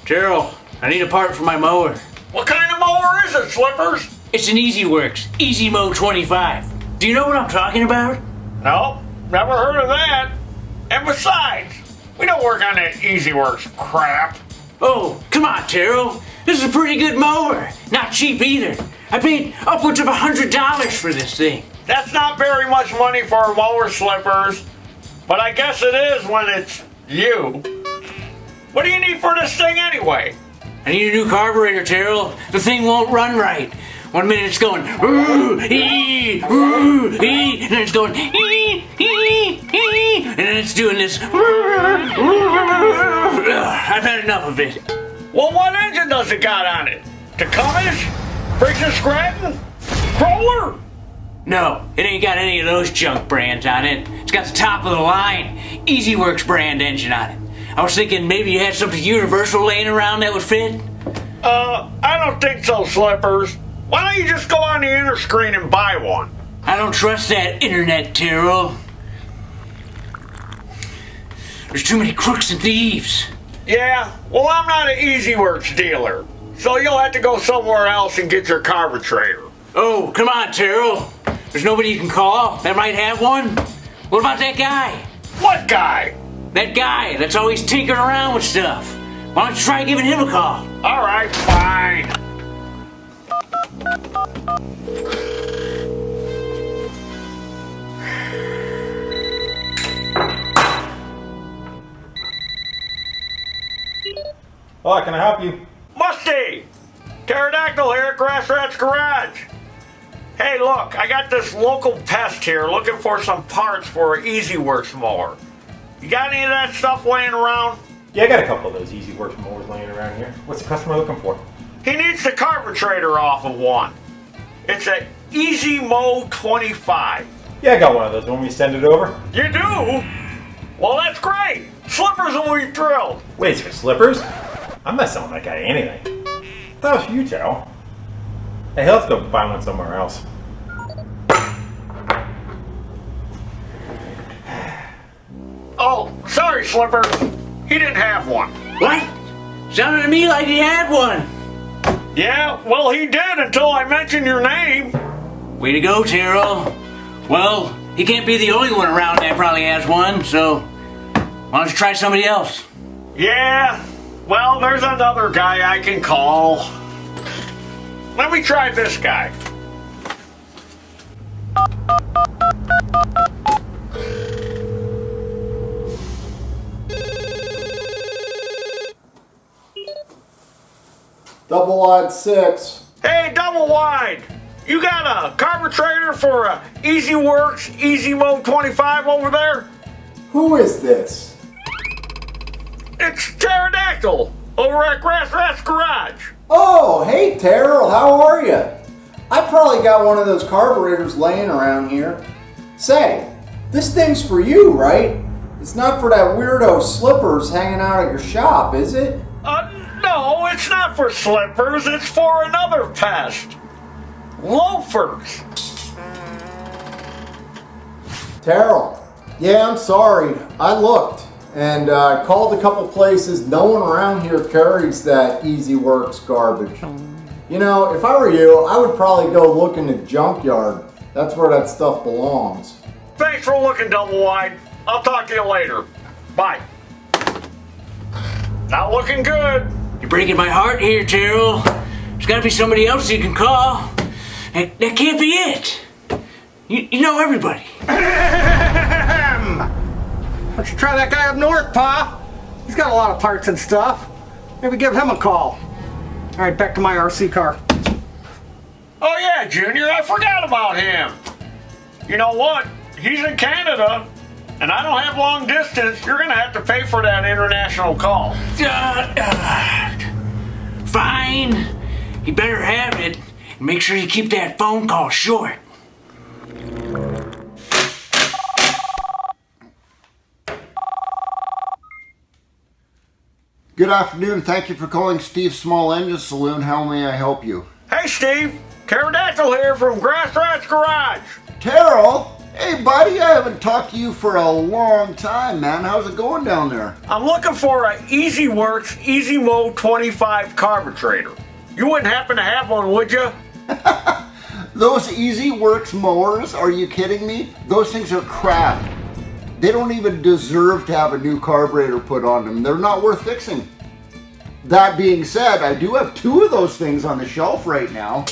Taryl, I need a part for my mower. What kind of mower is it, Slippers? It's an E-Z Wurkz, E-Z Mo 25. Do you know what I'm talking about? No, never heard of that. And besides, we don't work on that E-Z Wurkz crap. Oh, come on, Taryl. This is a pretty good mower. Not cheap either. I paid upwards of $100 for this thing. That's not very much money for a mower, Slippers. But I guess it is when it's you. What do you need for this thing anyway? I need a new carburetor, Taryl. The thing won't run right. 1 minute it's going, ooh, ee, ooh, ee, and then it's going, ee, ee, ee, and then it's doing this. I've had enough of it. Well, what engine does it got on it? Taconish? Friction Scranton? Kohler? No, it ain't got any of those junk brands on it. It's got the top of the line E-Z Wurkz brand engine on it. I was thinking maybe you had something universal laying around that would fit. I don't think so, Slippers. Why don't you just go on the Interscreen and buy one? I don't trust that internet, Taryl. There's too many crooks and thieves. Yeah, well, I'm not an E-Z Wurkz dealer, so you'll have to go somewhere else and get your carbatrator. Oh, come on, Taryl. There's nobody you can call that might have one? What about that guy? What guy? That guy that's always tinkering around with stuff. Why don't you try giving him a call? All right, fine. Hello, can I help you? Musty! Pterodactyl here at Grass Rat's Garage. Hey, look, I got this local pest here looking for some parts for an E-Z Wurkz mower. You got any of that stuff laying around? Yeah, I got a couple of those E-Z Wurkz mowers laying around here. What's the customer looking for? He needs the carbatrator off of one. It's a E-Z Mo 25. Yeah, I got one of those. Want me to send it over? You do? Well, that's great. Slippers will be thrilled. Wait, it's for Slippers? I'm not selling that guy anything. I thought it was for you, Taryl. Hey, let's go buy one somewhere else. Oh, sorry, Slipper. He didn't have one. What? Sounded to me like he had one. Yeah, well, he did until I mentioned your name. Way to go, Taryl. Well, he can't be the only one around that probably has one, so why don't you try somebody else? Yeah, well, there's another guy I can call. Let me try this guy. Double wide 6. Hey, double wide. You got a carburetor for a E-Z Wurkz E-Z Mo 25 over there? Who is this? It's Pterodactyl over at Grass Rat's Garage. Oh, hey Taryl, how are you? I probably got one of those carburetors laying around here. Say, this thing's for you, right? It's not for that weirdo Slippers hanging out at your shop, is it? No, it's not for Slippers. It's for another pest. Loafers. Taryl, yeah, I'm sorry. I looked and I called a couple places. No one around here carries that E-Z Wurkz garbage. You know, if I were you, I would probably go look in the junkyard. That's where that stuff belongs. Thanks for looking, double wide. I'll talk to you later. Bye. Not looking good. You're breaking my heart here, Taryl. There's gotta be somebody else you can call. That can't be it. You know everybody. Why don't you try that guy up north, Pa? He's got a lot of parts and stuff. Maybe give him a call. All right, back to my RC car. Oh yeah, Junior, I forgot about him. You know what? He's in Canada, and I don't have long distance. You're gonna have to pay for that international call. Fine. You better have it. Make sure you keep that phone call short. Good afternoon. Thank you for calling Steve's Small Engine Saloon. How may I help you? Hey, Steve. Pterodactyl here from Grass Rat's Garage. Taryl? Hey, buddy, I haven't talked to you for a long time, man. How's it going down there? I'm looking for a E-Z Wurkz EZ Mo 25 carbatrator. You wouldn't happen to have one, would you? Those E-Z Wurkz mowers, are you kidding me? Those things are crap. They don't even deserve to have a new carburetor put on them. They're not worth fixing. That being said, I do have 2 of those things on the shelf right now.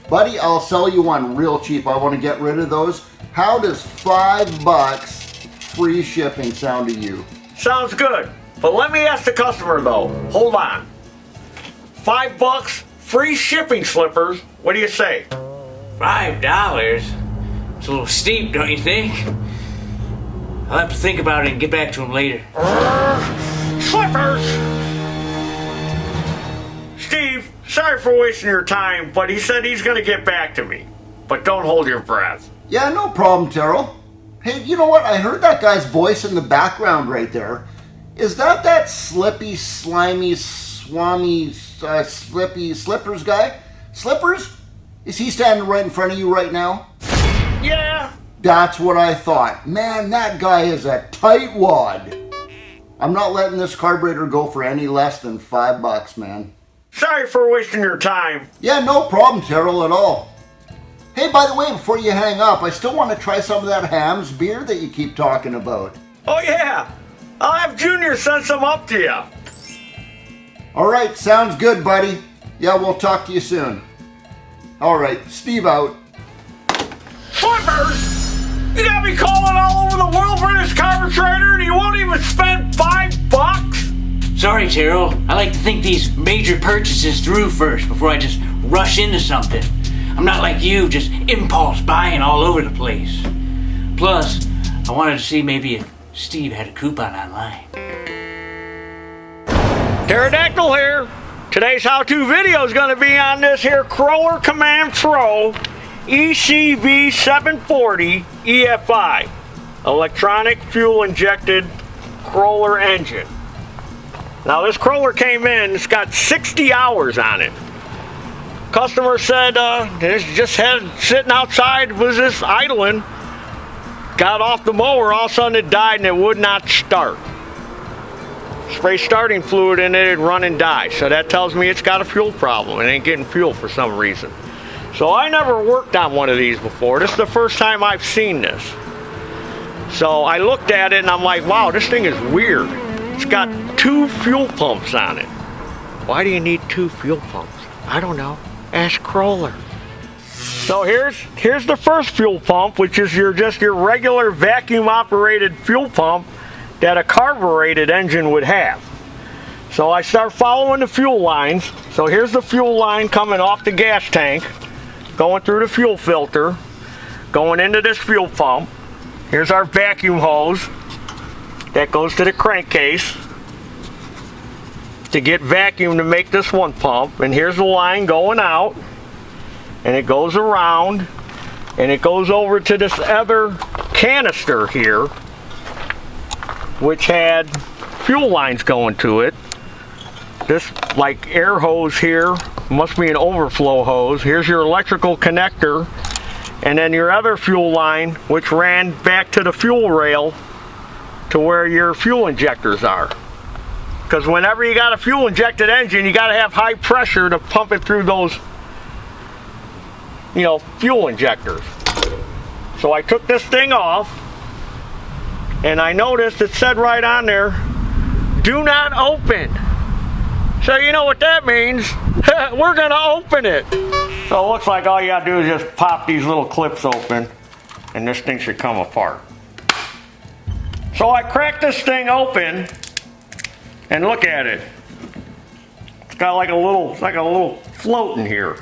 Buddy, I'll sell you one real cheap. I want to get rid of those. How does $5 free shipping sound to you? Sounds good. But let me ask the customer though. Hold on. $5 free shipping slippers. What do you say? $5? It's a little steep, don't you think? I'll have to think about it and get back to him later. Slippers! Steve, sorry for wasting your time, but he said he's going to get back to me. But don't hold your breath. Yeah, no problem, Taryl. Hey, you know what? I heard that guy's voice in the background right there. Is that slippy, slimy, swami, slippy Slippers guy? Slippers? Is he standing right in front of you right now? Yeah. That's what I thought. Man, that guy is a tightwad. I'm not letting this carburetor go for any less than $5, man. Sorry for wasting your time. Yeah, no problem, Taryl, at all. Hey, by the way, before you hang up, I still want to try some of that Ham's beer that you keep talking about. Oh yeah. I'll have Junior send some up to you. All right, sounds good, buddy. Yeah, we'll talk to you soon. All right, Steve out. Slippers! You got me calling all over the world for this carburetor and you won't even spend $5? Sorry, Taryl. I like to think these major purchases through first before I just rush into something. I'm not like you, just impulse buying all over the place. Plus, I wanted to see maybe if Steve had a coupon online. Pterodactyl here. Today's how-to video is going to be on this here Kohler Command Pro ECV 740 EFI electronic fuel injected Kohler engine. Now this Kohler came in, it's got 60 hours on it. Customer said this just had sitting outside, was this idling, got off the mower, all of a sudden it died and it would not start. Spray starting fluid in it, it'd run and die. So that tells me it's got a fuel problem. It ain't getting fuel for some reason. So I never worked on one of these before. This is the first time I've seen this. So I looked at it and I'm like, wow, this thing is weird. It's got 2 fuel pumps on it. Why do you need 2 fuel pumps? I don't know. Ask Kohler. So here's the first fuel pump, which is just your regular vacuum operated fuel pump that a carbureted engine would have. So I start following the fuel lines. So here's the fuel line coming off the gas tank, going through the fuel filter, going into this fuel pump. Here's our vacuum hose that goes to the crankcase to get vacuum to make this one pump. And here's the line going out, and it goes around, and it goes over to this other canister here, which had fuel lines going to it. This like air hose here must be an overflow hose. Here's your electrical connector, and then your other fuel line, which ran back to the fuel rail to where your fuel injectors are. Because whenever you got a fuel injected engine, you got to have high pressure to pump it through those, fuel injectors. So I took this thing off, and I noticed it said right on there, do not open. So you know what that means. We're gonna open it. So it looks like all you gotta do is just pop these little clips open, and this thing should come apart. So I cracked this thing open, and look at it. It's got like a little float in here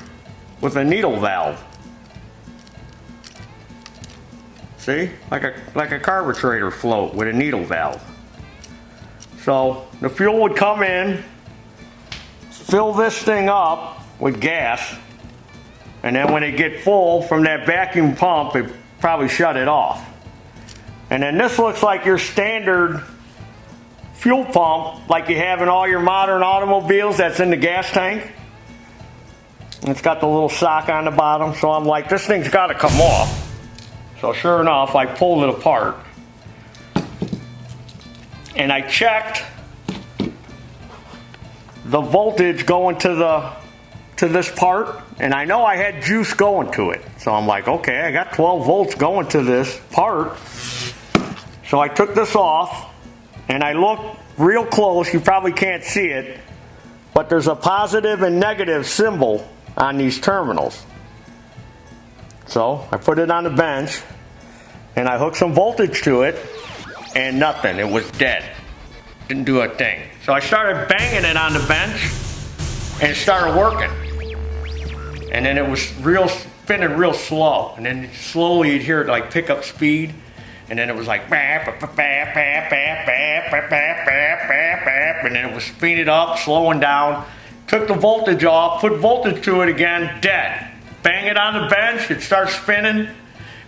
with a needle valve. See? Like a carburetor float with a needle valve. So the fuel would come in, fill this thing up with gas, and then when it get full from that vacuum pump, it probably shut it off. And then this looks like your standard fuel pump like you have in all your modern automobiles that's in the gas tank. And it's got the little sock on the bottom, so I'm like, this thing's got to come off. So sure enough, I pulled it apart. And I checked the voltage going to this part, and I know I had juice going to it. So I'm like, okay, I got 12 volts going to this part. So I took this off, and I looked real close. You probably can't see it, but there's a positive and negative symbol on these terminals. So I put it on the bench, and I hooked some voltage to it, and nothing. It was dead. Didn't do a thing. So I started banging it on the bench, and it started working. And then it was spinning real slow. And then slowly you'd hear it like pick up speed. And then it was like, and then it was speeding up, slowing down. Took the voltage off, put voltage to it again, dead. Bang it on the bench, it starts spinning.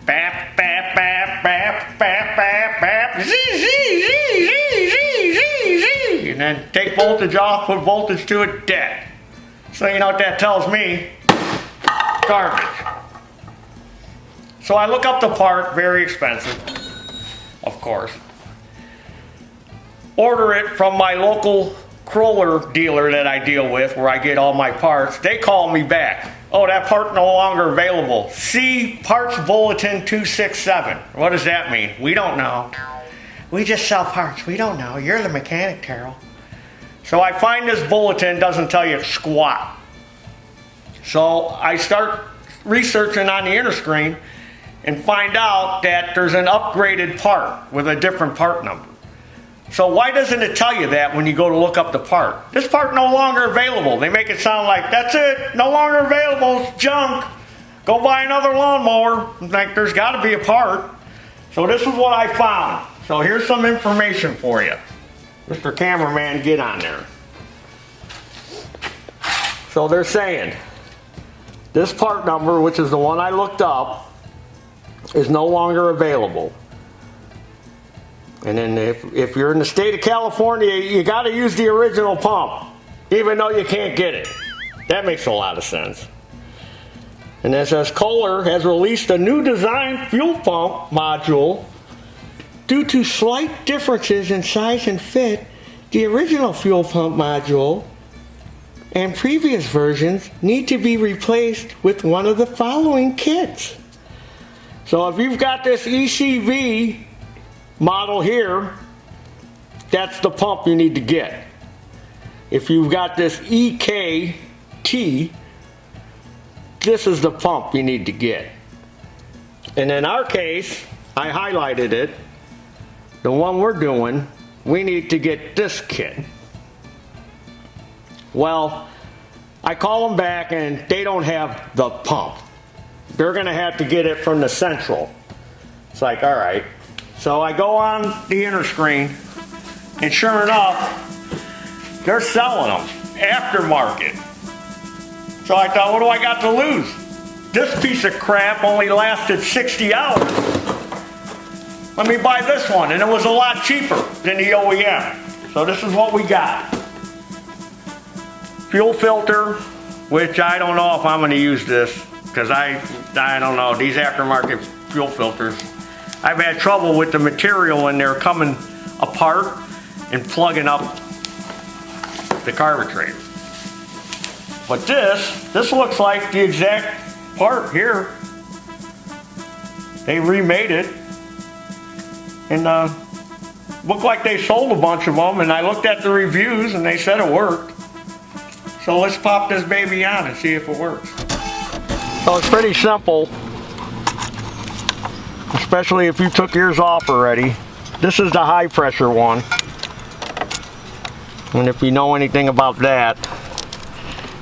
Bap, bap, bap, bap, bap, bap, bap. And then take voltage off, put voltage to it, dead. So you know what that tells me? Garbage. So I look up the part, very expensive, of course. Order it from my local Kohler dealer that I deal with, where I get all my parts. They call me back. Oh, that part no longer available. See Parts Bulletin 267. What does that mean? We don't know. We just sell parts. We don't know. You're the mechanic, Taryl. So I find this bulletin doesn't tell you squat. So I start researching on the interscreen and find out that there's an upgraded part with a different part number. So why doesn't it tell you that when you go to look up the part? This part no longer available. They make it sound like, that's it, no longer available, it's junk. Go buy another lawnmower. Like, there's got to be a part. So this is what I found. So here's some information for you. Mr. Cameraman, get on there. So they're saying, this part number, which is the one I looked up, is no longer available. And then if you're in the state of California, you got to use the original pump, even though you can't get it. That makes a lot of sense. And it says Kohler has released a new design fuel pump module. Due to slight differences in size and fit, the original fuel pump module and previous versions need to be replaced with one of the following kits. So if you've got this ECV model here, that's the pump you need to get. If you've got this EKT, this is the pump you need to get. And in our case, I highlighted it. The one we're doing, we need to get this kit. Well, I call them back and they don't have the pump. They're gonna have to get it from the central. It's like, all right. So I go on the interscreen, and sure enough, they're selling them, aftermarket. So I thought, what do I got to lose? This piece of crap only lasted 60 hours. Let me buy this one, and it was a lot cheaper than the OEM. So this is what we got. Fuel filter, which I don't know if I'm going to use this, because I don't know, these aftermarket fuel filters, I've had trouble with the material and they're coming apart and plugging up the carbatrator. But this looks like the exact part here. They remade it and looked like they sold a bunch of them, and I looked at the reviews and they said it worked. So let's pop this baby on and see if it works. So it's pretty simple, especially if you took yours off already. This is the high pressure one. And if you know anything about that,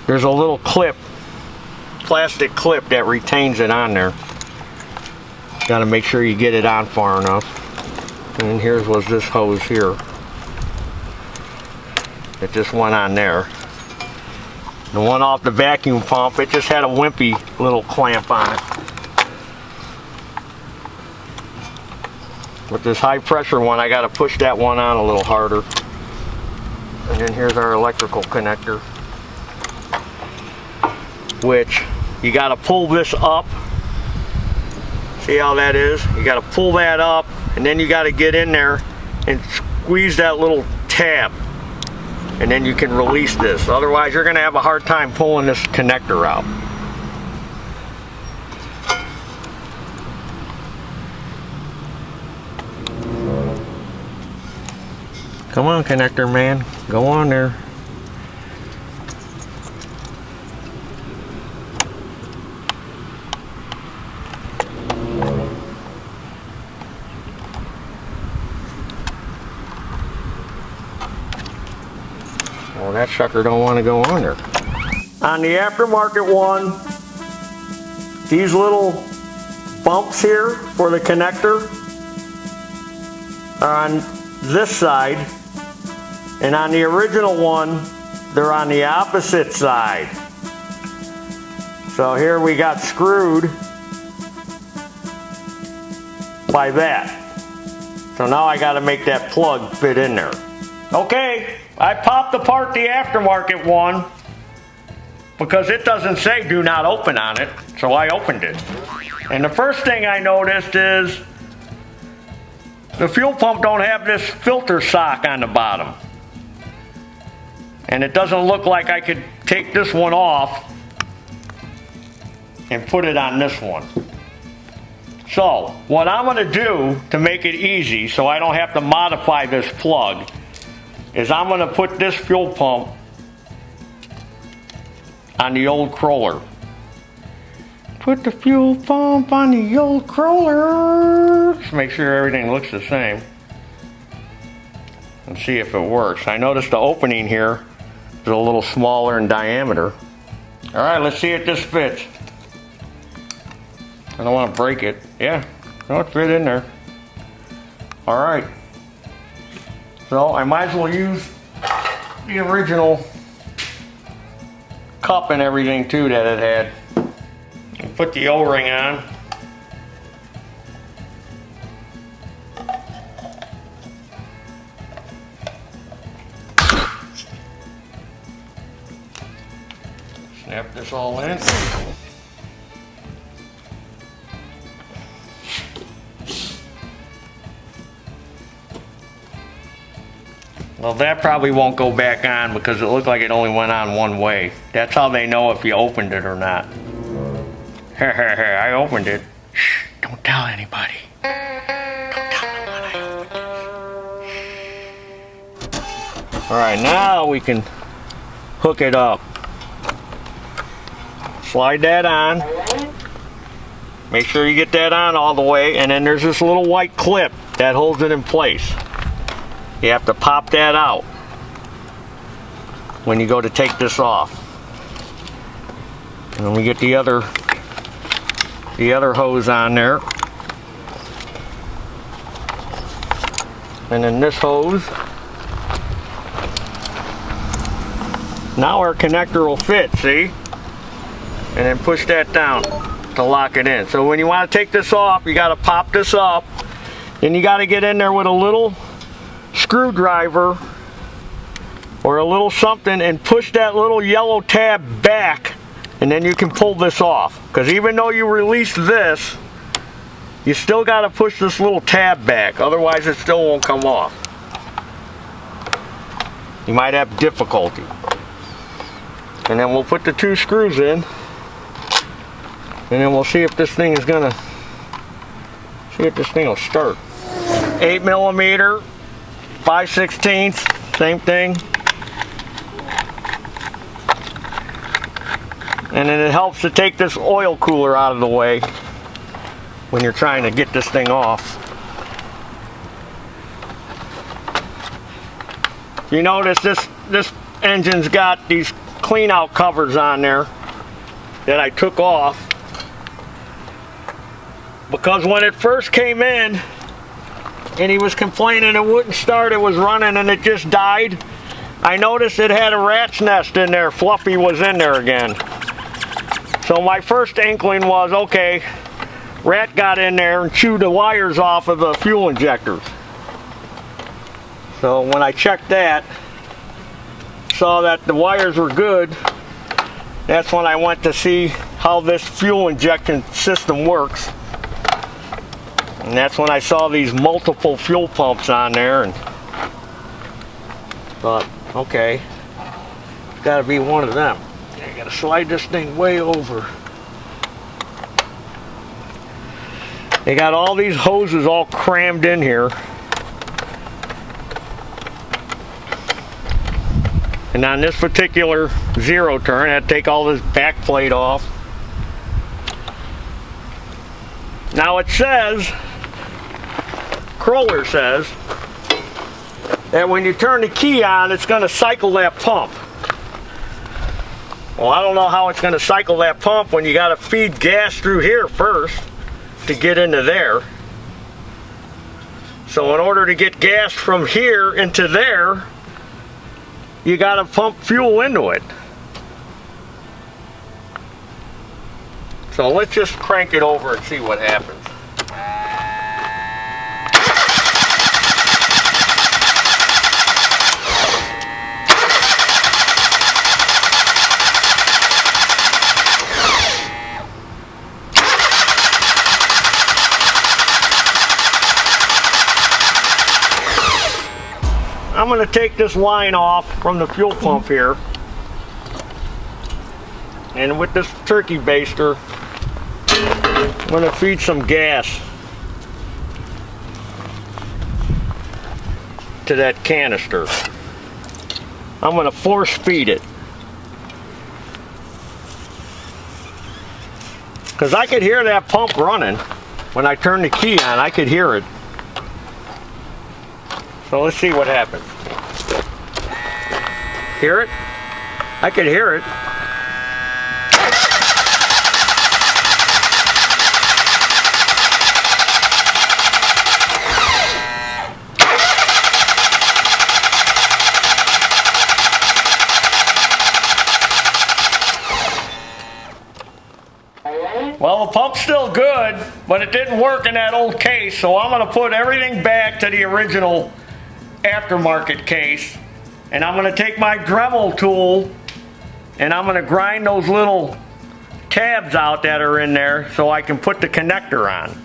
there's a little clip, plastic clip that retains it on there. Got to make sure you get it on far enough. And here's was this hose here. It just went on there. The one off the vacuum pump, it just had a wimpy little clamp on it. With this high pressure one, I got to push that one on a little harder. And then here's our electrical connector, which you got to pull this up See how that is? You got to pull that up, and then you got to get in there and squeeze that little tab, and then you can release this. Otherwise, you're going to have a hard time pulling this connector out. Come on, connector man, go on there. Well, that sucker don't want to go on there. On the aftermarket one, these little bumps here for the connector are on this side, and on the original one, they're on the opposite side. So here we got screwed by that. So now I got to make that plug fit in there. Okay, I popped apart the aftermarket one because it doesn't say do not open on it, so I opened it. And the first thing I noticed is the fuel pump don't have this filter sock on the bottom. And it doesn't look like I could take this one off and put it on this one. So, what I'm going to do to make it easy so I don't have to modify this plug is I'm going to put this fuel pump on the old crawler. Put the fuel pump on the old crawler. Just make sure everything looks the same. And see if it works. I noticed the opening here is a little smaller in diameter. Alright, let's see if this fits. I don't want to break it. Yeah, no, it fit in there. Alright. So I might as well use the original cup and everything too that it had. And put the O-ring on. Snap this all in. Well, that probably won't go back on because it looked like it only went on one way. That's how they know if you opened it or not. I opened it. Shh, don't tell anybody. Don't tell anyone I opened it. Alright, now we can hook it up. Slide that on. Make sure you get that on all the way, and then there's this little white clip that holds it in place. You have to pop that out when you go to take this off. And then we get the other hose on there. And then this hose. Now our connector will fit, see? And then push that down to lock it in. So when you want to take this off, you got to pop this up. Then you got to get in there with a little screwdriver or a little something and push that little yellow tab back, and then you can pull this off. Because even though you release this, you still got to push this little tab back, otherwise it still won't come off. You might have difficulty. And then we'll put the two screws in, and then we'll see if this thing is gonna, see if this thing will start. 8mm, 5/16, same thing. And then it helps to take this oil cooler out of the way when you're trying to get this thing off. You notice this engine's got these clean out covers on there that I took off because when it first came in and he was complaining it wouldn't start, it was running and it just died, I noticed it had a rat's nest in there. Fluffy was in there again. So my first inkling was, okay, rat got in there and chewed the wires off of the fuel injectors. So when I checked that, saw that the wires were good, that's when I went to see how this fuel injection system works. And that's when I saw these multiple fuel pumps on there and thought, okay, gotta be one of them. I gotta slide this thing way over. They got all these hoses all crammed in here. And on this particular zero turn, I had to take all this back plate off. Now it says, Kohler says, that when you turn the key on, it's going to cycle that pump. Well, I don't know how it's going to cycle that pump when you got to feed gas through here first to get into there. So in order to get gas from here into there, you got to pump fuel into it. So let's just crank it over and see what happens. I'm going to take this line off from the fuel pump here, and with this turkey baster I'm going to feed some gas to that canister. I'm going to force feed it because I could hear that pump running when I turned the key on. I could hear it. So let's see what happens. Hear it? I could hear it. Well, the pump's still good, but it didn't work in that old case, so I'm going to put everything back to the original aftermarket case, and I'm going to take my Dremel tool and I'm going to grind those little tabs out that are in there so I can put the connector on.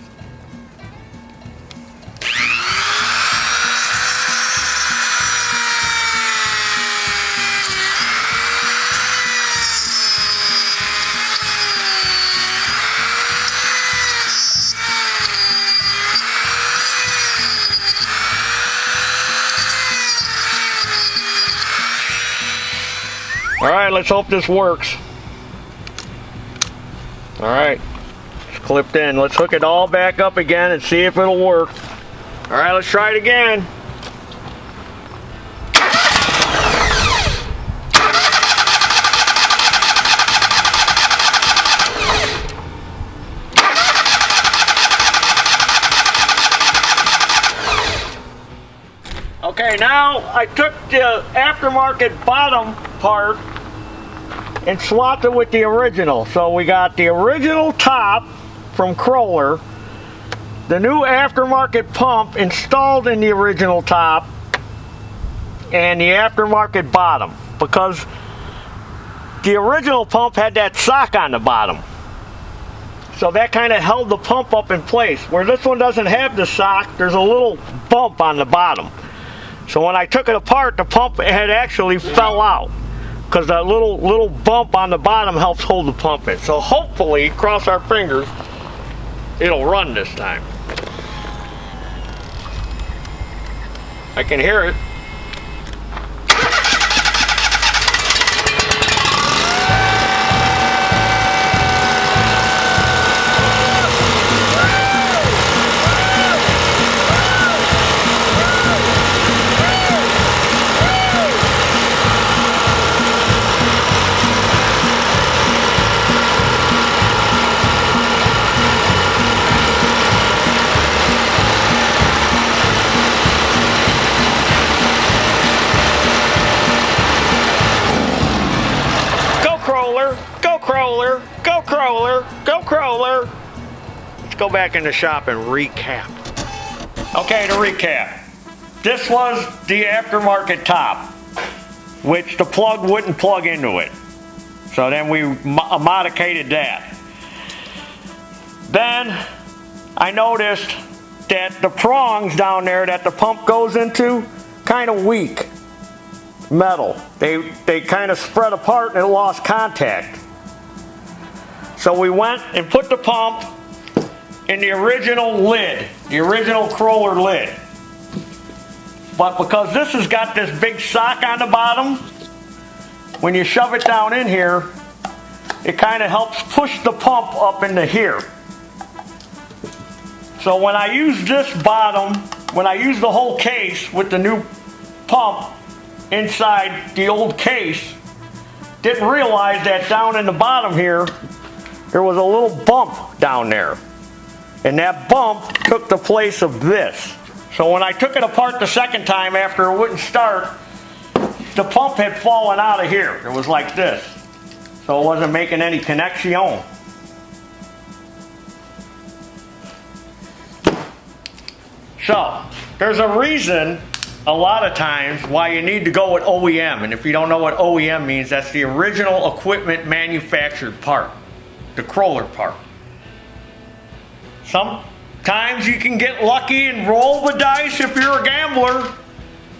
Alright, let's hope this works. Alright, it's clipped in. Let's hook it all back up again and see if it'll work. Alright, let's try it again. Okay, now I took the aftermarket bottom part and swapped it with the original. So we got the original top from Kohler, the new aftermarket pump installed in the original top, and the aftermarket bottom, because the original pump had that sock on the bottom. So that kind of held the pump up in place. Where this one doesn't have the sock, there's a little bump on the bottom. So when I took it apart, the pump had actually fell out, because that little bump on the bottom helps hold the pump in. So hopefully, cross our fingers, it'll run this time. I can hear it. Go Kohler, go Kohler. Let's go back in the shop and recap. Okay, to recap. This was the aftermarket top, which the plug wouldn't plug into it. So then we modified that. Then I noticed that the prongs down there that the pump goes into, kind of weak metal. They kind of spread apart and it lost contact. So we went and put the pump in the original lid, the original Kohler lid. But because this has got this big sock on the bottom, when you shove it down in here, it kind of helps push the pump up into here. So when I use this bottom, when I use the whole case with the new pump inside the old case, didn't realize that down in the bottom here, there was a little bump down there. And that bump took the place of this. So when I took it apart the second time after it wouldn't start, the pump had fallen out of here. It was like this. So it wasn't making any connection. So there's a reason a lot of times why you need to go with OEM. And if you don't know what OEM means, that's the original equipment manufactured part, the Kohler part. Sometimes you can get lucky and roll the dice if you're a gambler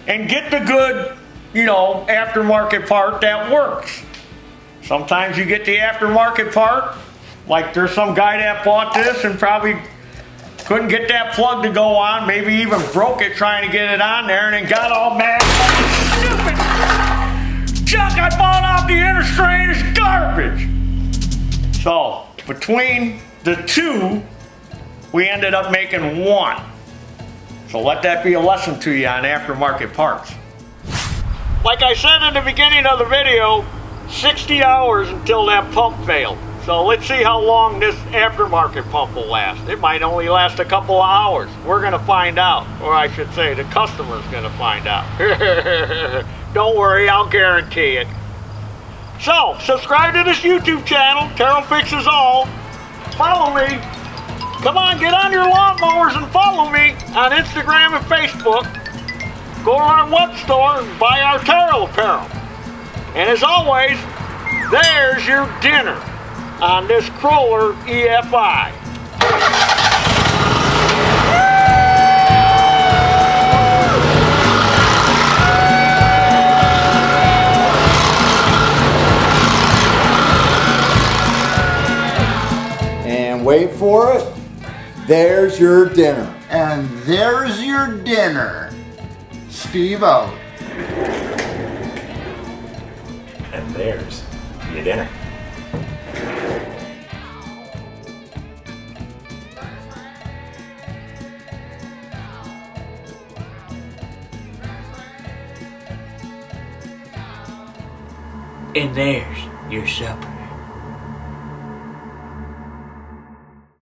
and get the good, aftermarket part that works. Sometimes you get the aftermarket part, like there's some guy that bought this and probably couldn't get that plug to go on, maybe even broke it trying to get it on there and then got all mad. Stupid junk I bought off the inner strain is garbage. So between the two, we ended up making one. So let that be a lesson to you on aftermarket parts. Like I said in the beginning of the video, 60 hours until that pump failed. So let's see how long this aftermarket pump will last. It might only last a couple of hours. We're gonna find out, or I should say the customer's gonna find out. Don't worry, I'll guarantee it. So, subscribe to this YouTube channel, Taryl Fixes All. Follow me. Come on, get on your lawnmowers and follow me on Instagram and Facebook. Go to our web store and buy our Taryl apparel. And as always, there's your dinner on this Kohler EFI. And wait for it. There's your dinner. And there's your dinner. Steve out. And there's your dinner. And there's your supper.